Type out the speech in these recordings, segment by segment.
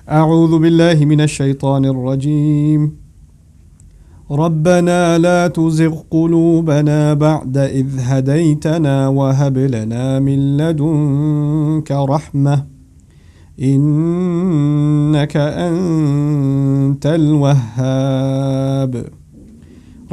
أعوذ بالله من الشيطان الرجيم. ربنا لا تزغ قلوبنا بعد إذ هديتنا وهب لنا من لدنك رحمة إنك أنت الوهاب.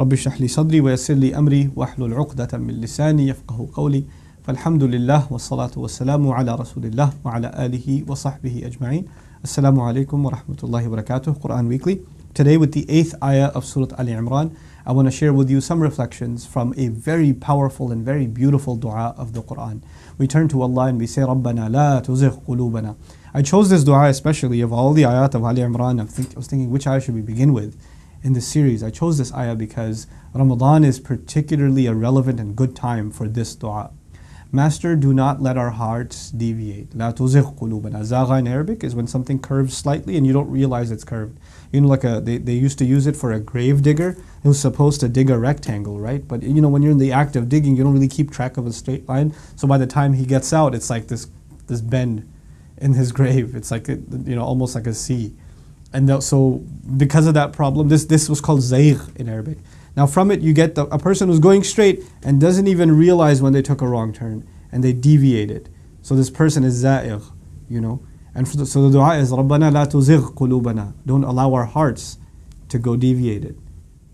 رب اشرح لي صدري ويسر لي أمري واحلل عقدة من لساني يفقه قولي. فالحمد لله والصلاة والسلام على رسول الله وعلى آله وصحبه أجمعين. Assalamu alaikum wa rahmatullahi wa barakatuh. Quran Weekly. Today with the 8th ayah of Surah Ali Imran, I want to share with you some reflections from a very powerful and very beautiful dua of the Quran. We turn to Allah and we say, Rabbana la tuzigh qulubana. I chose this dua especially of all the ayat of Ali Imran. I was thinking which ayah should we begin with in this series. I chose this ayah because Ramadan is particularly a relevant and good time for this dua. Master, do not let our hearts deviate. La tuzigh qulubana. Zagha in Arabic is when something curves slightly and you don't realize it's curved. You know, like they used to use it for a grave digger who's supposed to dig a rectangle, right? But you know, when you're in the act of digging, you don't really keep track of a straight line. So by the time he gets out, it's like this bend in his grave. It's like, almost like a C. And so because of that problem, this was called zayg in Arabic. Now from it you get a person who's going straight and doesn't even realize when they took a wrong turn and they deviated. So this person is za'igh, And so the dua is, Rabbana la tuzigh qulubana. Don't allow our hearts to go deviated.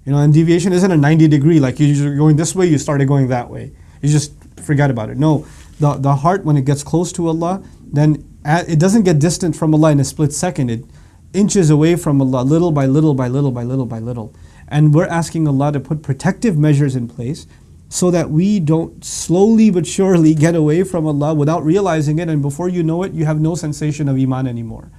And deviation isn't a 90 degree, like you're going this way, you started going that way. You just forget about it. No, the heart, when it gets close to Allah, then it doesn't get distant from Allah in a split second. It inches away from Allah little by little by little by little by little. And we're asking Allah to put protective measures in place so that we don't slowly but surely get away from Allah without realizing it, and before you know it, you have no sensation of Iman anymore.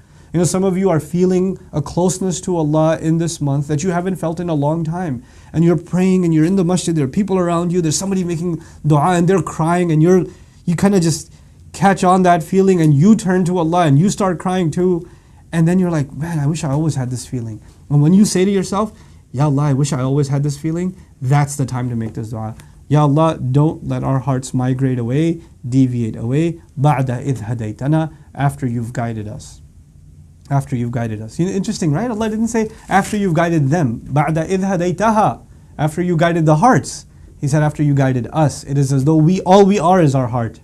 Some of you are feeling a closeness to Allah in this month that you haven't felt in a long time. And you're praying and you're in the masjid, there are people around you, there's somebody making dua and they're crying, and you kind of just catch on that feeling and you turn to Allah and you start crying too. And then you're like, man, I wish I always had this feeling. And when you say to yourself, Ya Allah, I wish I always had this feeling, that's the time to make this dua. Ya Allah, don't let our hearts migrate away, deviate away, ba'da idh hadaytana, after you've guided us. After you've guided us. Interesting, right? Allah didn't say after you've guided them. Ba'da idh hadaytaha, after you guided the hearts. He said after you guided us. It is as though all we are is our heart.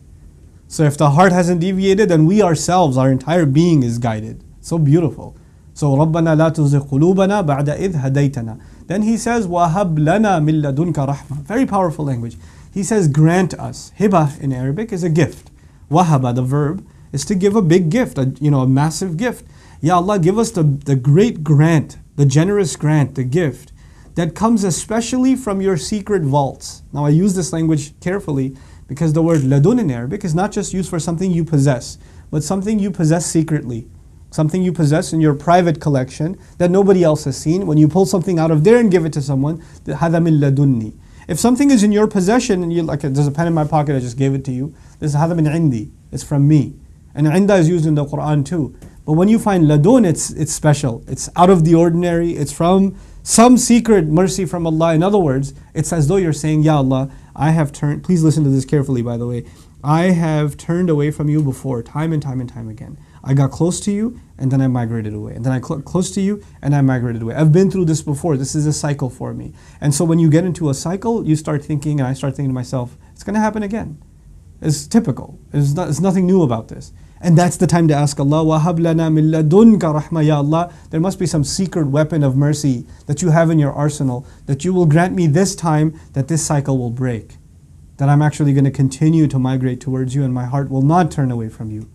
So if the heart hasn't deviated, then we ourselves, our entire being is guided. So beautiful. So Rabbana la tuzigh qulubana ba'da idh hadaytana. Then he says, وَهَبْ لَنَا مِن لَدُنْكَ رَحْمَةً. Very powerful language. He says, grant us. Hibah in Arabic is a gift. Wahaba, the verb, is to give a big gift, a massive gift. Ya Allah, give us the great grant, the generous grant, the gift that comes especially from your secret vaults. Now I use this language carefully because the word ladun in Arabic is not just used for something you possess, but something you possess secretly. Something you possess in your private collection that nobody else has seen. When you pull something out of there and give it to someone, هَذَا مِن لَدُنِّي. If something is in your possession and you're like, there's a pen in my pocket, I just gave it to you. This is هَذَا مِن عِنْدِي. It's from me. And inda is used in the Quran too. But when you find ladun, it's special. It's out of the ordinary. It's from some secret mercy from Allah. In other words, it's as though you're saying, Ya Allah, I have turned, please listen to this carefully by the way, I have turned away from you before, time and time and time again. I got close to you and then I migrated away. And then I close to you and I migrated away. I've been through this before. This is a cycle for me. And so when you get into a cycle, you start thinking, and I start thinking to myself, it's going to happen again. It's typical. There's nothing new about this. And that's the time to ask Allah, وَهَبْ لَنَا مِن لَدُنْكَ رَحْمَةً. Ya Allah, there must be some secret weapon of mercy that you have in your arsenal, that you will grant me this time that this cycle will break. That I'm actually going to continue to migrate towards you and my heart will not turn away from you.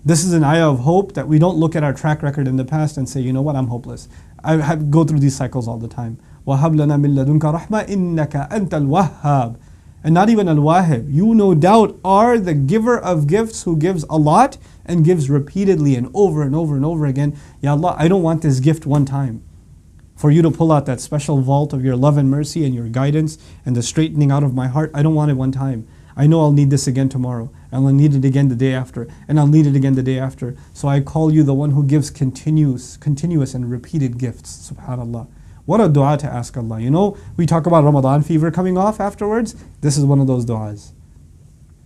This is an ayah of hope, that we don't look at our track record in the past and say, you know what, I'm hopeless. I go through these cycles all the time. وَهَبْ لَنَا مِن لَدُنْكَ رَحْمَةً إِنَّكَ أَنْتَ الْوَهَّابِ. And not even al-wahib. You no doubt are the giver of gifts who gives a lot and gives repeatedly and over and over and over again. Ya Allah, I don't want this gift one time. For you to pull out that special vault of your love and mercy and your guidance and the straightening out of my heart, I don't want it one time. I know I'll need this again tomorrow, and I'll need it again the day after, and I'll need it again the day after. So I call you the one who gives continuous and repeated gifts. Subhanallah. What a dua to ask Allah. We talk about Ramadan fever coming off afterwards. This is one of those duas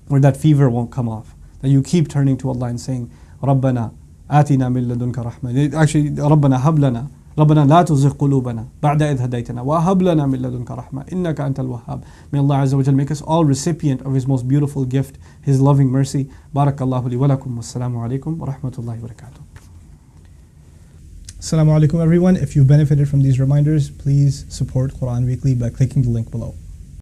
where that fever won't come off. That you keep turning to Allah and saying, Rabbana, آتنا من لدنك رحمة. Actually, ربنا هب لنا، ربنا لا تزغ قلوبنا بعد إذ هديتنا وهب لنا من لدنك رحمة إنك أنت الوهاب. May Allah Azza wa Jal make us all recipient of His most beautiful gift, His loving mercy. Barakallahu li wa lakum. Wassalamu alaikum wa rahmatullahi wa barakatuh. Assalamu alaikum everyone. If you've benefited from these reminders, please support Quran Weekly by clicking the link below.